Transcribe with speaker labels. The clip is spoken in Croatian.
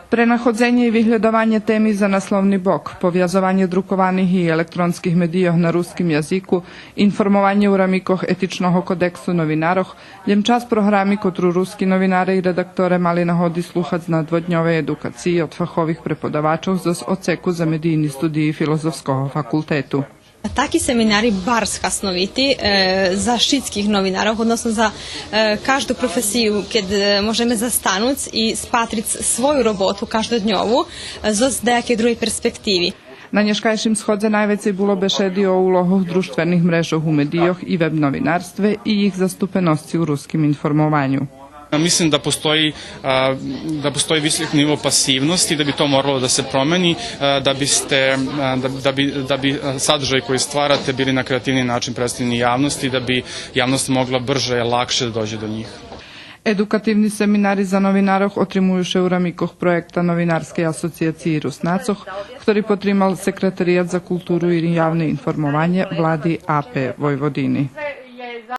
Speaker 1: Prenachodzenie i vyhľadovanie témy za naslovný bok, poviazovanie drukovaných i elektronských medijoh na ruskim jaziku, informovanje u ramikoh etičnog kodeksu novinaroh, ljem čas programi, kotru ruski novinare i redaktore mali nahodi sluhac na dvodnjove edukaciji od fahovih prepodavačov z odseku za medijni studiji Filozofskog fakultetu.
Speaker 2: Taki seminari bar skasnoviti za šitskih novinarov, odnosno za každú profesiju, keď môžeme zastanuť i spatriť svoju robotu každodňovú zo nejakej druhej perspektívi.
Speaker 1: Na nješkajšim schodze najvecej bilo bešedi o úlohoch društvenih mrežoh u medijoh i web novinarstve i ih zastupenosti u ruskim informovanju.
Speaker 3: Mislim da postoji visok nivo pasivnosti, da bi to moralo da se promeni, da bi sadržaj koji stvarate bili na kreativni način predstavljeni javnosti, da bi javnost mogla brže, lakše da dođe do njih.
Speaker 1: Edukativni seminari za novinarov otrimuju še u ramikoh projekta Novinarske asocijacije Rusnacoh, ktorý potrimal Sekretarijat za kulturu i javne informovanje vladi AP Vojvodini.